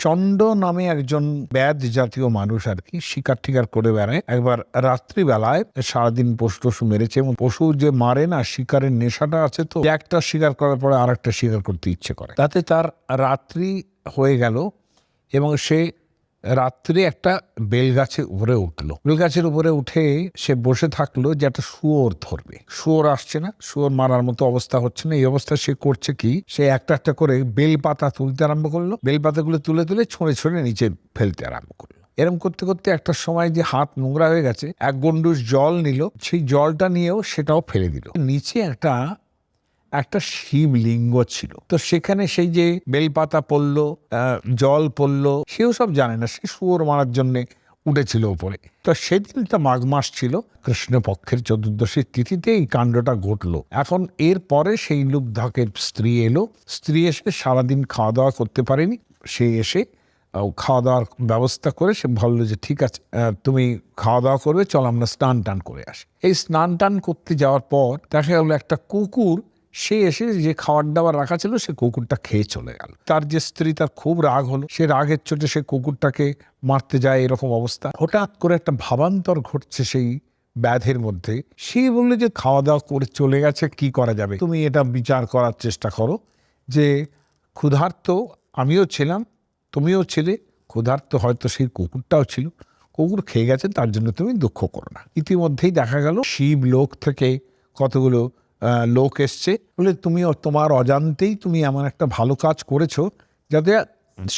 চন্ড নামে একজন ব্যাদ জাতীয় মানুষ আর কি শিকার টিকার করে বেড়ায়। একবার রাত্রিবেলায় সারাদিন পশু টশু মেরেছে, এবং পশু যে মারে না, শিকারের নেশাটা আছে, তো একটা শিকার করার পরে আর একটা শিকার করতে ইচ্ছে করে। তাতে তার রাত্রি হয়ে গেল এবং সে রাত্রে একটা বেলগাছের উপরে উঠলো। বেলগাছের উপরে উঠে সে বসে থাকলো যে একটা শুয়োর ধরবে। শুয়োর আসছে না, শুয়োর মারার মতো অবস্থা হচ্ছে না। এই অবস্থা সে করছে কি, সে একটা একটা করে বেলপাতা তুলতে আরম্ভ করলো। বেলপাতাগুলো তুলে তুলে ছুঁড়ে ছুঁড়ে নিচে ফেলতে আরম্ভ করলো। এরম করতে করতে একটা সময় যে হাত নোংরা হয়ে গেছে, এক গন্ডুস জল নিল, সেই জলটা নিয়েও সেটাও ফেলে দিল। নিচে একটা শিবলিঙ্গ ছিল। তো সেখানে সেই যে বেলপাতা পড়লো, জল পড়লো, সেও সব জানে না, সে শুয়োর মারার জন্য উঠেছিল উপরে। তো সেদিনটা মাঘ মাস ছিল, কৃষ্ণপক্ষের চতুর্দশীর তিথিতে এই কাণ্ডটা ঘটলো। এখন এর পরে সেই লুব্ধকের স্ত্রী এলো। স্ত্রী এসে সারাদিন খাওয়া দাওয়া করতে পারেনি। সে এসে খাওয়া দাওয়ার ব্যবস্থা করে সে ভাবলো যে ঠিক আছে, তুমি খাওয়া দাওয়া করবে, চল আমরা স্নান টান করে আসি। এই স্নান টান করতে যাওয়ার পর দেখা গেল একটা কুকুর সে এসে যে খাবার দাবার রাখা ছিল সে কুকুরটা খেয়ে চলে গেল। তার যে স্ত্রী, তার খুব রাগ হলো, সে রাগের চোটে সে কুকুরটাকে মারতে যায়। এরকম অবস্থা হঠাৎ করে একটা ভাবান্তর ঘটছে সেই ব্যাধের মধ্যে। সে বললো যে খাওয়া দাওয়া করে চলে গেছে, কি করা যাবে, তুমি এটা বিচার করার চেষ্টা করো যে ক্ষুধার্ত আমিও ছিলাম, তুমিও ছিলে, ক্ষুধার্ত হয়তো সেই কুকুরটাও ছিল, কুকুর খেয়ে গেছে, তার জন্য তুমি দুঃখ করো না। ইতিমধ্যেই দেখা গেল শিব লোক থেকে কতগুলো লোক এসছে, বলে তুমিও তোমার অজান্তেই তুমি এমন একটা ভালো কাজ করেছো যাতে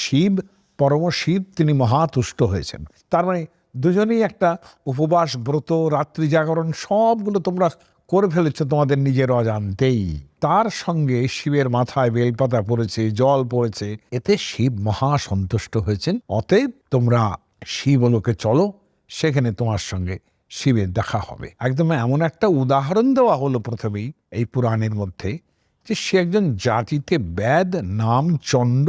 শিব, পরম শিব, তিনি মহাতুষ্ট হয়েছেন। তার মানে দুজনেই একটা উপবাস, ব্রত, রাত্রি জাগরণ সবগুলো তোমরা করে ফেলেছ তোমাদের নিজের অজান্তেই। তার সঙ্গে শিবের মাথায় বেলপাতা পড়েছে, জল পড়েছে, এতে শিব মহা সন্তুষ্ট হয়েছেন। অতএব তোমরা শিবলোকে চলো, সেখানে তোমার সঙ্গে শিবের দেখা হবে। একদম এমন একটা উদাহরণ দেওয়া হলো প্রথমেই এই পুরাণের মধ্যে, যে সে একজন জাতিতে ব্যাদ, নাম চণ্ড,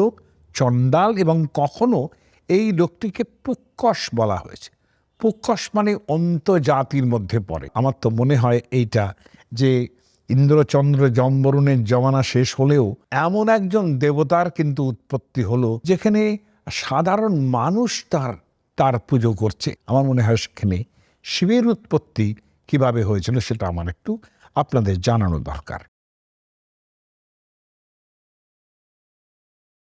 চণ্ডাল, এবং কখনো এই লোকটিকে পুক্কস বলা হয়েছে। পুক্কস মানে অন্তর্জাতির মধ্যে পড়ে। আমার তো মনে হয় এইটা যে ইন্দ্রচন্দ্র যমবরুণের জমানা শেষ হলেও এমন একজন দেবতার কিন্তু উৎপত্তি হলো যেখানে সাধারণ মানুষ তার পুজো করছে। আমার মনে হয় সেখানে শিবের উৎপত্তি কিভাবে হয়েছিল সেটা আমার একটু আপনাদের জানানো দরকার।